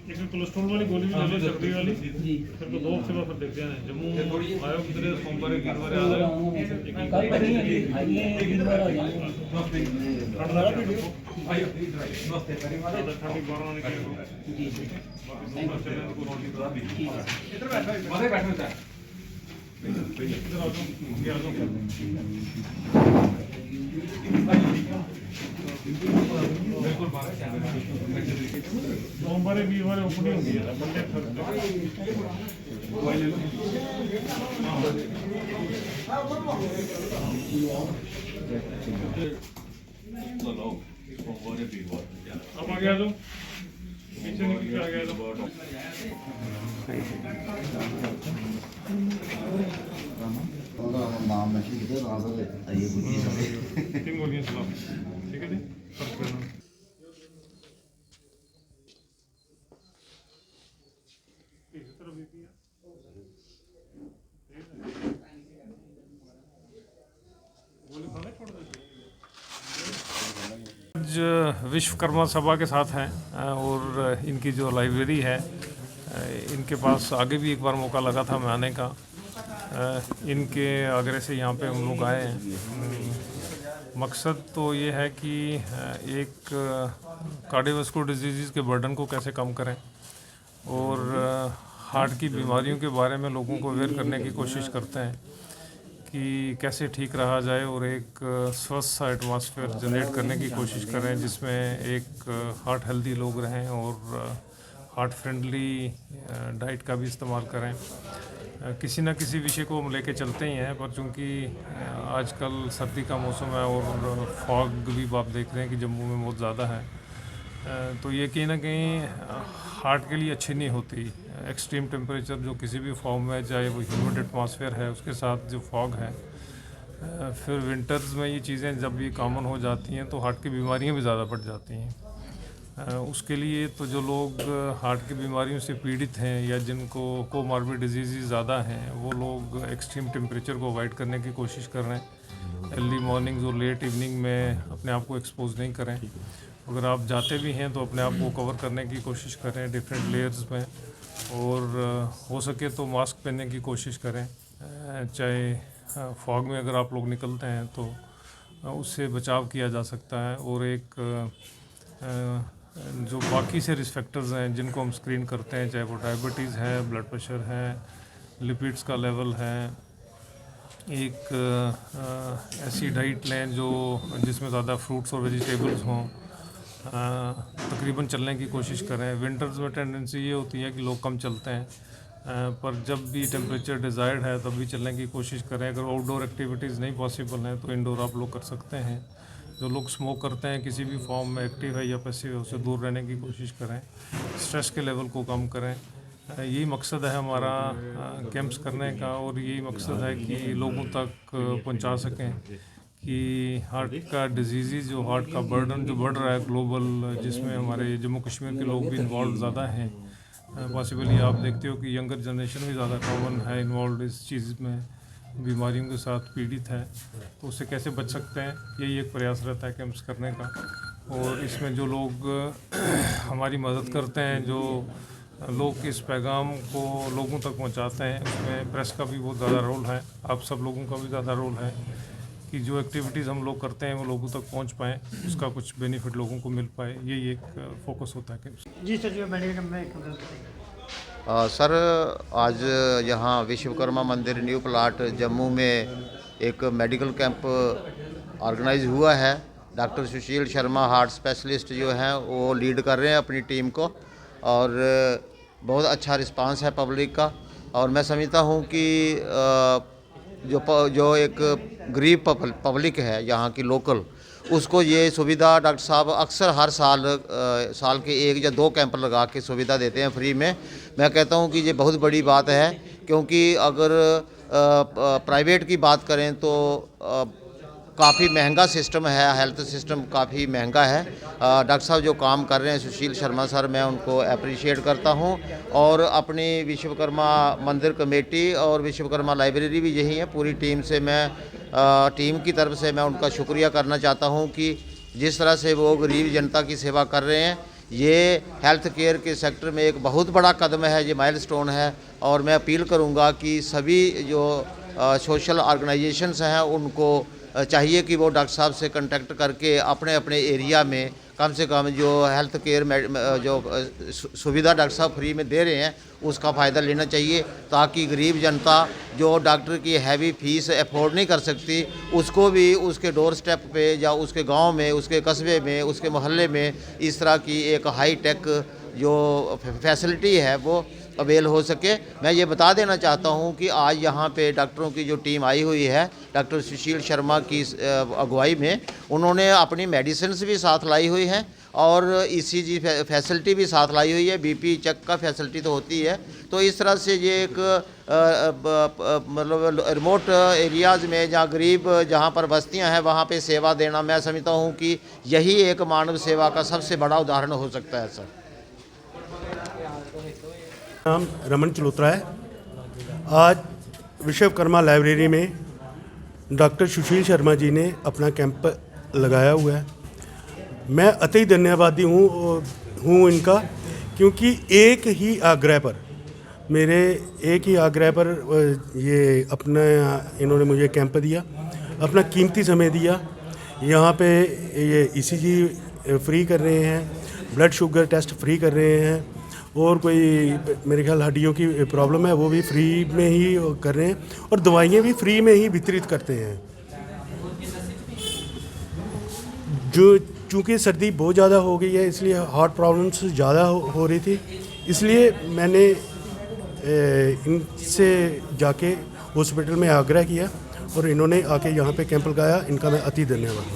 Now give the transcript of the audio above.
एक कोलेस्ट्रॉल वाली गोली भी ले लो, चर्बी वाली। फिर तो 2 हफ्ते बाद फिर देखते हैं जम्मू आयो किधर सोमवार वीरवार आ जाओ। सोमवार वीरवार ओपनिंग होगी मंडे अब आ गया तो पीछे निकल के आ गया तो नाम नशीब दे राजा दे आइए बुद्धि से तीन गोलियां चलाओ, ठीक है जी। फर्स्ट करना इस तरफ भी किया गोली खाने छोड़ देते। आज विश्वकर्मा सभा के साथ हैं और इनकी जो लाइब्रेरी है, इनके पास आगे भी एक बार मौका लगा था मैं आने का। इनके आगरे से यहाँ पे हम लोग आए हैं। मकसद तो ये है कि एक कार्डियोवैस्कुलर डिजीज़ के बर्डन को कैसे कम करें और हार्ट की बीमारियों के बारे में लोगों को अवेयर करने की कोशिश करते हैं कि कैसे ठीक रहा जाए और एक स्वस्थ सा एटमॉस्फेयर जनरेट करने की कोशिश करें जिसमें एक हार्ट हेल्दी लोग रहें और हार्ट फ्रेंडली डाइट का भी इस्तेमाल करें। किसी न किसी विषय को हम लेके चलते ही हैं, पर चूँकि आजकल सर्दी का मौसम है और फॉग भी आप देख रहे हैं कि जम्मू में बहुत ज़्यादा है, तो ये कहीं ना कहीं हार्ट के लिए अच्छी नहीं होती। एक्सट्रीम टेम्परेचर जो किसी भी फॉर्म में, चाहे वो ह्यूमिड एटमॉस्फेयर है उसके साथ जो फॉग है, फिर विंटर्स में ये चीज़ें जब ये कॉमन हो जाती हैं तो हार्ट की बीमारियां भी ज़्यादा बढ़ जाती हैं। उसके लिए तो जो लोग हार्ट की बीमारियों से पीड़ित हैं या जिनको कोमॉर्बिड डिजीज़ ज़्यादा हैं, वो लोग एक्सट्रीम टेम्परेचर को अवॉइड करने की कोशिश कर रहे हैं। अर्ली मॉर्निंग और लेट इवनिंग में अपने आप को एक्सपोज नहीं करें। अगर आप जाते भी हैं तो अपने आप को कवर करने की कोशिश करें डिफरेंट लेयर्स में, और हो सके तो मास्क पहनने की कोशिश करें। चाहे फॉग में अगर आप लोग निकलते हैं तो उससे बचाव किया जा सकता है। और एक जो बाकी से रिस्क फैक्टर्स हैं जिनको हम स्क्रीन करते हैं, चाहे वो डायबिटीज़ है, ब्लड प्रेशर है, लिपिड्स का लेवल है, एक ऐसी डाइट लें जो जिसमें ज़्यादा फ्रूट्स और वेजिटेबल्स हों, तकरीबन चलने की कोशिश करें। विंटर्स में टेंडेंसी ये होती है कि लोग कम चलते हैं, पर जब भी टेम्परेचर डिज़ायर्ड है तब भी चलने की कोशिश करें। अगर आउटडोर एक्टिविटीज़ नहीं पॉसिबल हैं तो इंडोर आप लोग कर सकते हैं। जो लोग स्मोक करते हैं किसी भी फॉर्म में, एक्टिव है या पैसिव है, उससे दूर रहने की कोशिश करें। स्ट्रेस के लेवल को कम करें। यही मकसद है हमारा कैंप्स करने का, और यही मकसद है कि लोगों तक पहुंचा सकें कि हार्ट का डिजीज़, जो हार्ट का बर्डन जो बढ़ रहा है ग्लोबल, जिसमें हमारे जम्मू कश्मीर के लोग भी इन्वॉल्व ज़्यादा हैं। पॉसिबली आप देखते हो कि यंगर जनरेशन भी ज़्यादा कॉमन है इन्वॉल्व इस चीज़ में, बीमारियों के साथ पीड़ित है। तो उससे कैसे बच सकते हैं, यही एक प्रयास रहता है कैंप्स करने का। और इसमें जो लोग हमारी मदद करते हैं, जो लोग इस पैगाम को लोगों तक पहुंचाते हैं, उसमें प्रेस का भी बहुत ज़्यादा रोल है, आप सब लोगों का भी ज़्यादा रोल है कि जो एक्टिविटीज़ हम लोग करते हैं वो लोगों तक पहुंच पाएँ, उसका कुछ बेनिफिट लोगों को मिल पाए। यही एक फोकस होता है कैंप्स। जी सर, जो मेडिकल में सर आज यहाँ विश्वकर्मा मंदिर न्यू प्लाट जम्मू में एक मेडिकल कैंप ऑर्गेनाइज हुआ है। Doctor Sushil Sharma heart specialist जो हैं वो लीड कर रहे हैं अपनी टीम को, और बहुत अच्छा रिस्पांस है पब्लिक का। और मैं समझता हूँ कि जो एक गरीब पब्लिक है यहाँ की लोकल, उसको ये सुविधा डॉक्टर साहब अक्सर हर साल के 1 या 2 कैंप लगा के सुविधा देते हैं फ्री में। मैं कहता हूँ कि ये बहुत बड़ी बात है, क्योंकि अगर प्राइवेट की बात करें तो काफ़ी महंगा सिस्टम है, हेल्थ सिस्टम काफ़ी महंगा है। डॉक्टर साहब जो काम कर रहे हैं सुशील शर्मा सर, मैं उनको अप्रिशिएट करता हूं। और अपनी विश्वकर्मा मंदिर कमेटी और विश्वकर्मा लाइब्रेरी भी यही है, पूरी टीम से मैं टीम की तरफ से मैं उनका शुक्रिया करना चाहता हूं कि जिस तरह से वो गरीब जनता की सेवा कर रहे हैं, ये हेल्थ केयर के सेक्टर में एक बहुत बड़ा कदम है, ये माइलस्टोन है। और मैं अपील करूंगा कि सभी जो सोशल ऑर्गेनाइजेशंस हैं उनको चाहिए कि वो डॉक्टर साहब से कांटेक्ट करके अपने अपने एरिया में कम से कम जो हेल्थ केयर जो सुविधा डॉक्टर साहब फ्री में दे रहे हैं उसका फ़ायदा लेना चाहिए, ताकि गरीब जनता जो डॉक्टर की हैवी फीस अफोर्ड नहीं कर सकती उसको भी उसके डोर स्टेप पे या उसके गांव में, उसके कस्बे में, उसके मोहल्ले में इस तरह की एक हाई टेक जो फैसिलिटी है वो अवेल हो सके। मैं ये बता देना चाहता हूँ कि आज यहाँ पे डॉक्टरों की जो टीम आई हुई है डॉक्टर सुशील शर्मा की अगुवाई में, उन्होंने अपनी मेडिसिन्स भी साथ लाई हुई हैं और ईसीजी फैसिलिटी भी साथ लाई हुई है। बीपी चेक का फैसिलिटी तो होती है। तो इस तरह से ये एक मतलब रिमोट एरियाज़ में जहाँ गरीब जहाँ पर बस्तियाँ हैं वहाँ पे सेवा देना, मैं समझता हूँ कि यही एक मानव सेवा का सबसे बड़ा उदाहरण हो सकता है सर। नाम रमन चलोत्रा है। आज विश्वकर्मा लाइब्रेरी में डॉक्टर सुशील शर्मा जी ने अपना कैंप लगाया हुआ है। मैं अति धन्यवादी हूँ इनका, क्योंकि एक ही आग्रह पर ये अपना इन्होंने मुझे कैंप दिया, अपना कीमती समय दिया। यहाँ पे ये ईसीजी फ्री कर रहे हैं, ब्लड शुगर टेस्ट फ्री कर रहे हैं, और कोई मेरे ख्याल हड्डियों की प्रॉब्लम है वो भी फ्री में ही कर रहे हैं, और दवाइयाँ भी फ्री में ही वितरित करते हैं। जो चूँकि सर्दी बहुत ज़्यादा हो गई है इसलिए हार्ट प्रॉब्लम्स ज़्यादा हो रही थी, इसलिए मैंने इनसे जाके हॉस्पिटल में आग्रह किया और इन्होंने आके यहाँ पे कैंप लगाया। इनका मैं अति धन्यवाद।